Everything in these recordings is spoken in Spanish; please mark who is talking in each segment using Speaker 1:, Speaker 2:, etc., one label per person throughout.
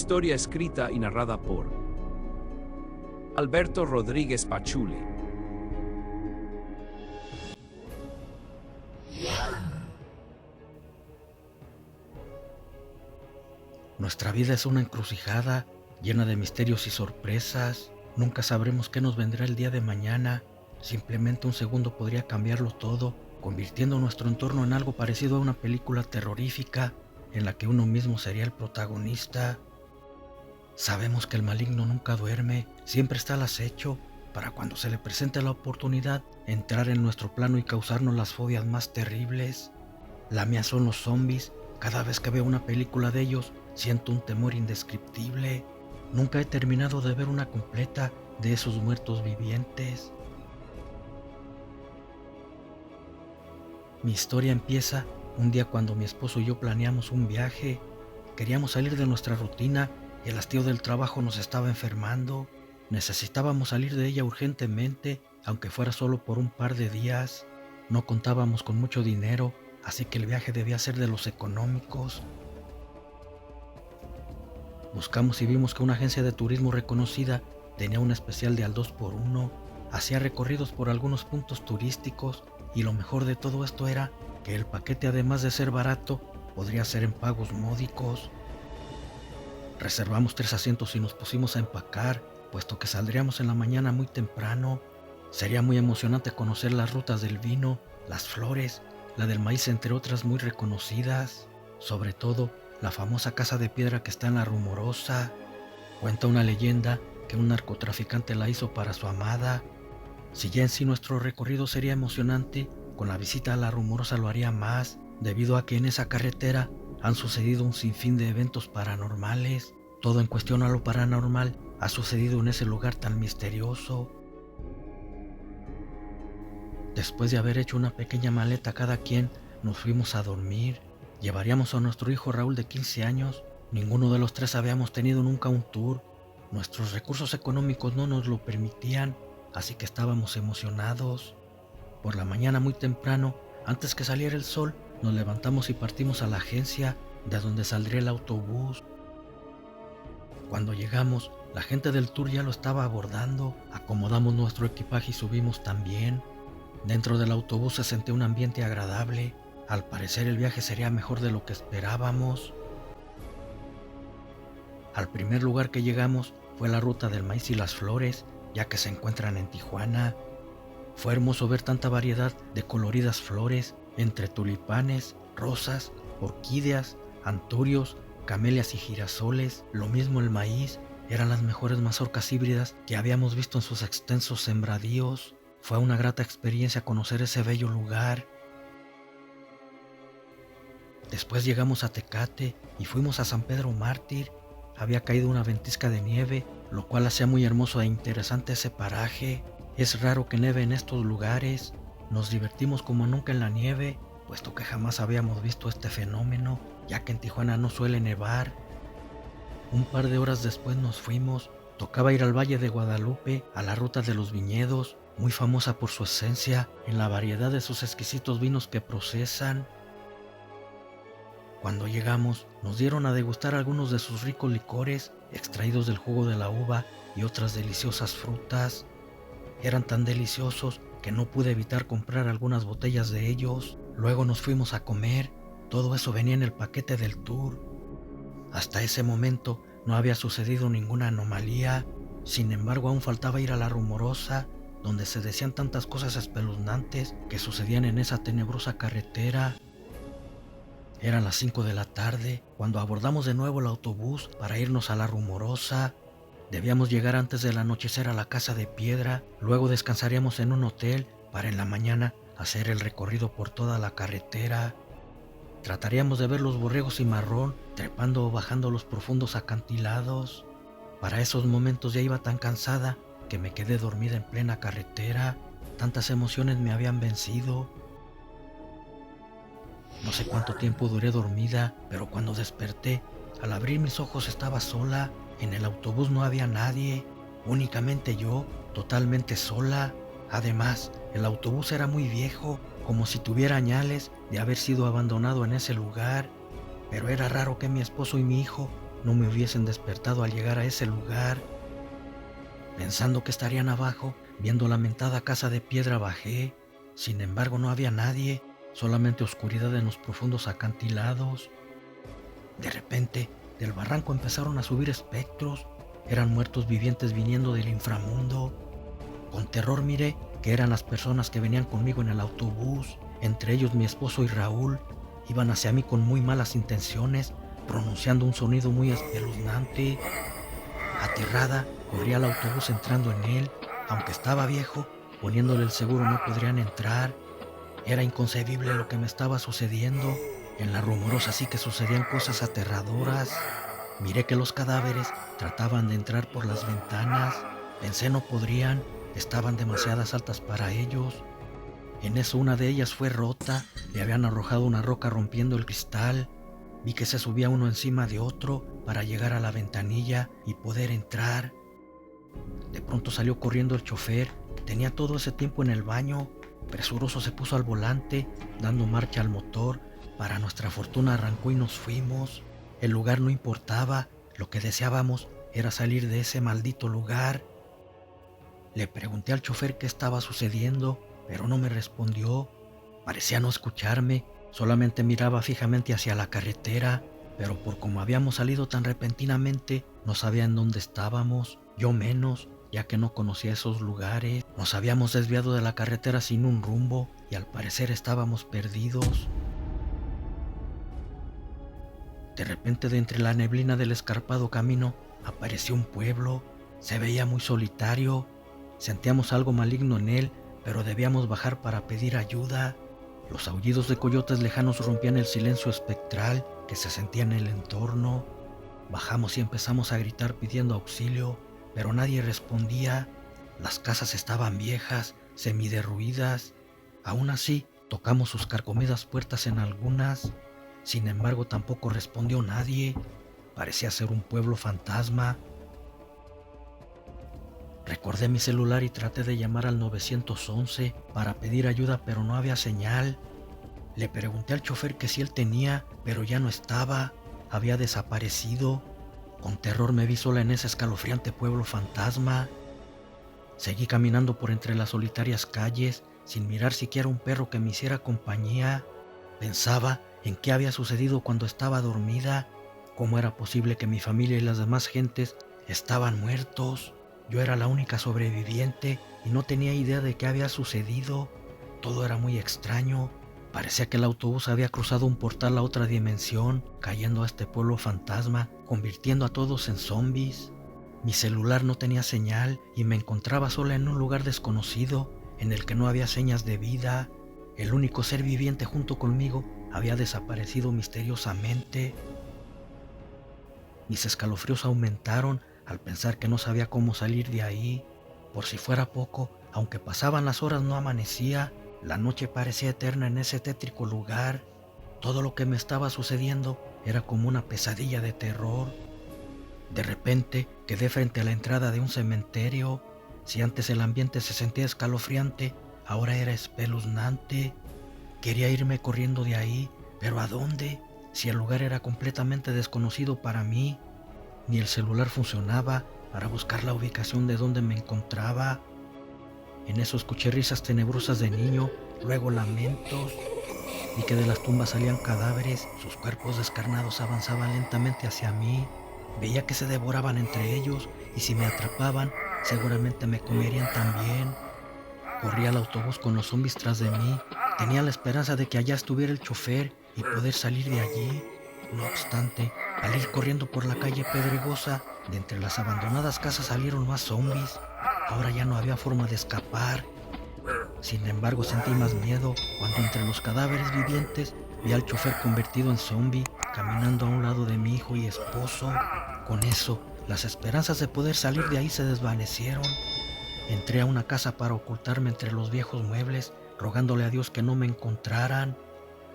Speaker 1: Historia escrita y narrada por Alberto Rodríguez Pachuli.
Speaker 2: Nuestra vida es una encrucijada llena de misterios y sorpresas. Nunca sabremos qué nos vendrá el día de mañana. Simplemente un segundo podría cambiarlo todo, convirtiendo nuestro entorno en algo parecido a una película terrorífica en la que uno mismo sería el protagonista. Sabemos que el maligno nunca duerme, siempre está al acecho para cuando se le presente la oportunidad entrar en nuestro plano y causarnos las fobias más terribles. La mía son los zombies. Cada vez que veo una película de ellos, siento un temor indescriptible. Nunca he terminado de ver una completa de esos muertos vivientes. Mi historia empieza un día cuando mi esposo y yo planeamos un viaje. Queríamos salir de nuestra rutina y el hastío del trabajo nos estaba enfermando. Necesitábamos salir de ella urgentemente, aunque fuera solo por un par de días. No contábamos con mucho dinero, así que el viaje debía ser de los económicos. Buscamos y vimos que una agencia de turismo reconocida tenía un especial de al 2x1, hacía recorridos por algunos puntos turísticos y lo mejor de todo esto era que el paquete, además de ser barato, podría ser en pagos módicos. Reservamos 3 asientos y nos pusimos a empacar, puesto que saldríamos en la mañana muy temprano. Sería muy emocionante conocer las rutas del vino, las flores, la del maíz, entre otras muy reconocidas. Sobre todo, la famosa casa de piedra que está en La Rumorosa. Cuenta una leyenda que un narcotraficante la hizo para su amada. Si ya en sí nuestro recorrido sería emocionante, con la visita a La Rumorosa lo haría más, debido a que en esa carretera han sucedido un sinfín de eventos paranormales. Todo en cuestión a lo paranormal ha sucedido en ese lugar tan misterioso. Después de haber hecho una pequeña maleta cada quien, nos fuimos a dormir. Llevaríamos a nuestro hijo Raúl de 15 años. Ninguno de los tres habíamos tenido nunca un tour. Nuestros recursos económicos no nos lo permitían, así que estábamos emocionados. Por la mañana muy temprano, antes que saliera el sol, nos levantamos y partimos a la agencia, de donde saldría el autobús. Cuando llegamos, la gente del tour ya lo estaba abordando. Acomodamos nuestro equipaje y subimos también. Dentro del autobús se sentía un ambiente agradable. Al parecer el viaje sería mejor de lo que esperábamos. Al primer lugar que llegamos fue la ruta del maíz y las flores, ya que se encuentran en Tijuana. Fue hermoso ver tanta variedad de coloridas flores, entre tulipanes, rosas, orquídeas, anturios, camelias y girasoles. Lo mismo el maíz, eran las mejores mazorcas híbridas que habíamos visto en sus extensos sembradíos. Fue una grata experiencia conocer ese bello lugar. Después llegamos a Tecate y fuimos a San Pedro Mártir. Había caído una ventisca de nieve, lo cual hacía muy hermoso e interesante ese paraje. Es raro que nieve en estos lugares. Nos divertimos como nunca en la nieve, puesto que jamás habíamos visto este fenómeno, ya que en Tijuana no suele nevar. Un par de horas después nos fuimos. Tocaba ir al Valle de Guadalupe, a la ruta de los viñedos, muy famosa por su esencia, en la variedad de sus exquisitos vinos que procesan. Cuando llegamos, nos dieron a degustar algunos de sus ricos licores, extraídos del jugo de la uva y otras deliciosas frutas. Eran tan deliciosos que no pude evitar comprar algunas botellas de ellos. Luego nos fuimos a comer. Todo eso venía en el paquete del tour. Hasta ese momento no había sucedido ninguna anomalía. Sin embargo, aún faltaba ir a La Rumorosa, donde se decían tantas cosas espeluznantes que sucedían en esa tenebrosa carretera. Eran las 5 de la tarde cuando abordamos de nuevo el autobús para irnos a La Rumorosa. Debíamos llegar antes del anochecer a la casa de piedra, luego descansaríamos en un hotel para en la mañana hacer el recorrido por toda la carretera. Trataríamos de ver los borregos cimarrón trepando o bajando los profundos acantilados. Para esos momentos ya iba tan cansada que me quedé dormida en plena carretera. Tantas emociones me habían vencido. No sé cuánto tiempo duré dormida, pero cuando desperté, al abrir mis ojos estaba sola. En el autobús no había nadie, únicamente yo, totalmente sola. Además, el autobús era muy viejo, como si tuviera añales de haber sido abandonado en ese lugar. Pero era raro que mi esposo y mi hijo no me hubiesen despertado al llegar a ese lugar. Pensando que estarían abajo, viendo la mentada casa de piedra bajé. Sin embargo, no había nadie, solamente oscuridad en los profundos acantilados. De repente, del barranco empezaron a subir espectros. Eran muertos vivientes viniendo del inframundo. Con terror miré que eran las personas que venían conmigo en el autobús, entre ellos mi esposo y Raúl. Iban hacia mí con muy malas intenciones, pronunciando un sonido muy espeluznante. Aterrada, corrí al autobús entrando en él. Aunque estaba viejo, poniéndole el seguro no podrían entrar. Era inconcebible lo que me estaba sucediendo. En la rumorosa sí que sucedían cosas aterradoras. Miré que los cadáveres trataban de entrar por las ventanas. Pensé no podrían, estaban demasiadas altas para ellos. En eso una de ellas fue rota, le habían arrojado una roca rompiendo el cristal. Vi que se subía uno encima de otro para llegar a la ventanilla y poder entrar. De pronto salió corriendo el chofer, tenía todo ese tiempo en el baño. Presuroso se puso al volante, dando marcha al motor. Para nuestra fortuna arrancó y nos fuimos. El lugar no importaba, lo que deseábamos era salir de ese maldito lugar. Le pregunté al chofer qué estaba sucediendo, pero no me respondió. Parecía no escucharme, solamente miraba fijamente hacia la carretera, pero por como habíamos salido tan repentinamente, no sabía en dónde estábamos, yo menos, ya que no conocía esos lugares. Nos habíamos desviado de la carretera sin un rumbo y al parecer estábamos perdidos. De repente, de entre la neblina del escarpado camino, apareció un pueblo. Se veía muy solitario. Sentíamos algo maligno en él, pero debíamos bajar para pedir ayuda. Los aullidos de coyotes lejanos rompían el silencio espectral que se sentía en el entorno. Bajamos y empezamos a gritar pidiendo auxilio, pero nadie respondía. Las casas estaban viejas, semiderruidas. Aún así, tocamos sus carcomidas puertas en algunas. Sin embargo, tampoco respondió nadie. Parecía ser un pueblo fantasma. Recordé mi celular y traté de llamar al 911 para pedir ayuda, pero no había señal. Le pregunté al chofer que si él tenía, pero ya no estaba. Había desaparecido. Con terror me vi sola en ese escalofriante pueblo fantasma. Seguí caminando por entre las solitarias calles, sin mirar siquiera un perro que me hiciera compañía. Pensaba en qué había sucedido cuando estaba dormida. ¿Cómo era posible que mi familia y las demás gentes estaban muertos? Yo era la única sobreviviente y no tenía idea de qué había sucedido. Todo era muy extraño. Parecía que el autobús había cruzado un portal a otra dimensión, cayendo a este pueblo fantasma, convirtiendo a todos en zombies. Mi celular no tenía señal y me encontraba sola en un lugar desconocido, en el que no había señas de vida. El único ser viviente junto conmigo había desaparecido misteriosamente. Mis escalofríos aumentaron al pensar que no sabía cómo salir de ahí. Por si fuera poco, aunque pasaban las horas no amanecía, la noche parecía eterna en ese tétrico lugar. Todo lo que me estaba sucediendo era como una pesadilla de terror. De repente quedé frente a la entrada de un cementerio. Si antes el ambiente se sentía escalofriante, ahora era espeluznante. Quería irme corriendo de ahí, pero ¿a dónde? Si el lugar era completamente desconocido para mí. Ni el celular funcionaba para buscar la ubicación de donde me encontraba. En eso escuché risas tenebrosas de niño, luego lamentos. Vi que de las tumbas salían cadáveres, sus cuerpos descarnados avanzaban lentamente hacia mí. Veía que se devoraban entre ellos y si me atrapaban, seguramente me comerían también. Corrí al autobús con los zombies tras de mí. Tenía la esperanza de que allá estuviera el chofer y poder salir de allí. No obstante, al ir corriendo por la calle pedregosa, de entre las abandonadas casas salieron más zombies. Ahora ya no había forma de escapar. Sin embargo, sentí más miedo cuando entre los cadáveres vivientes vi al chofer convertido en zombie, caminando a un lado de mi hijo y esposo. Con eso, las esperanzas de poder salir de ahí se desvanecieron. Entré a una casa para ocultarme entre los viejos muebles, rogándole a Dios que no me encontraran.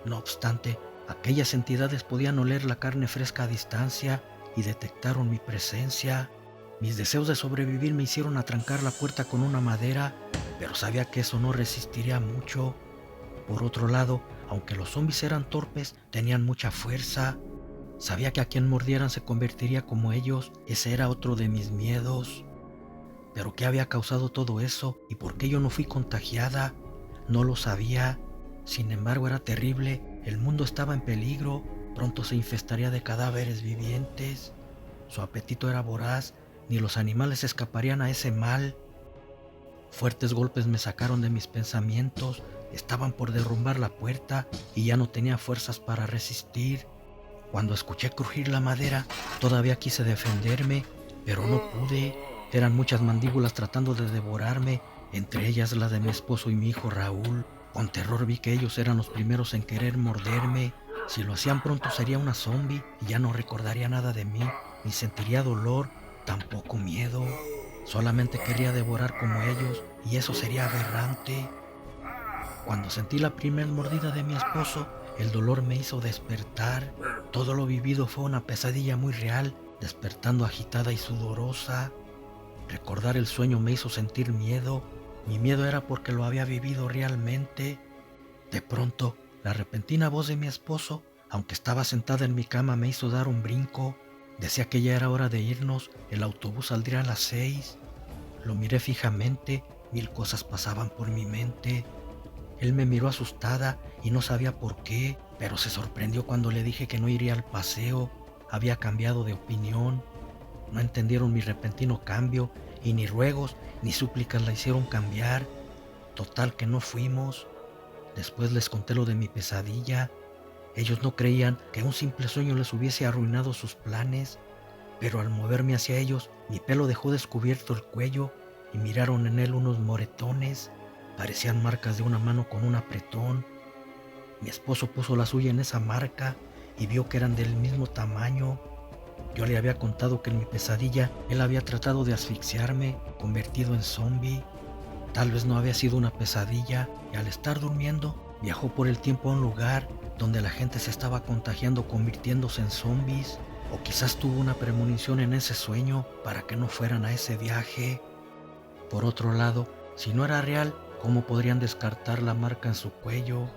Speaker 2: No obstante, aquellas entidades podían oler la carne fresca a distancia y detectaron mi presencia. Mis deseos de sobrevivir me hicieron atrancar la puerta con una madera, pero sabía que eso no resistiría mucho. Por otro lado, aunque los zombies eran torpes, tenían mucha fuerza. Sabía que a quien mordieran se convertiría como ellos. Ese era otro de mis miedos. Pero ¿qué había causado todo eso? ¿Y por qué yo no fui contagiada? No lo sabía. Sin embargo, era terrible. El mundo estaba en peligro. Pronto se infestaría de cadáveres vivientes. Su apetito era voraz. Ni los animales escaparían a ese mal. Fuertes golpes me sacaron de mis pensamientos. Estaban por derrumbar la puerta y ya no tenía fuerzas para resistir. Cuando escuché crujir la madera, todavía quise defenderme, pero no pude. Eran muchas mandíbulas tratando de devorarme, entre ellas la de mi esposo y mi hijo Raúl. Con terror vi que ellos eran los primeros en querer morderme. Si lo hacían pronto sería una zombie y ya no recordaría nada de mí, ni sentiría dolor, tampoco miedo. Solamente quería devorar como ellos y eso sería aberrante. Cuando sentí la primer mordida de mi esposo, el dolor me hizo despertar. Todo lo vivido fue una pesadilla muy real, despertando agitada y sudorosa. Recordar el sueño me hizo sentir miedo. Mi miedo era porque lo había vivido realmente. De pronto, la repentina voz de mi esposo, aunque estaba sentada en mi cama, me hizo dar un brinco. Decía que ya era hora de irnos, el autobús saldría a las 6. Lo miré fijamente, 1000 cosas pasaban por mi mente. Él me miró asustada y no sabía por qué, pero se sorprendió cuando le dije que no iría al paseo. Había cambiado de opinión. No entendieron mi repentino cambio y ni ruegos ni súplicas la hicieron cambiar. Total que no fuimos. Después les conté lo de mi pesadilla. Ellos no creían que un simple sueño les hubiese arruinado sus planes, pero al moverme hacia ellos, mi pelo dejó descubierto el cuello y miraron en él unos moretones. Parecían marcas de una mano con un apretón. Mi esposo puso la suya en esa marca y vio que eran del mismo tamaño. Yo le había contado que en mi pesadilla él había tratado de asfixiarme, convertido en zombie. Tal vez no había sido una pesadilla y al estar durmiendo viajó por el tiempo a un lugar donde la gente se estaba contagiando convirtiéndose en zombies. O quizás tuvo una premonición en ese sueño para que no fueran a ese viaje. Por otro lado, si no era real, ¿cómo podrían descartar la marca en su cuello?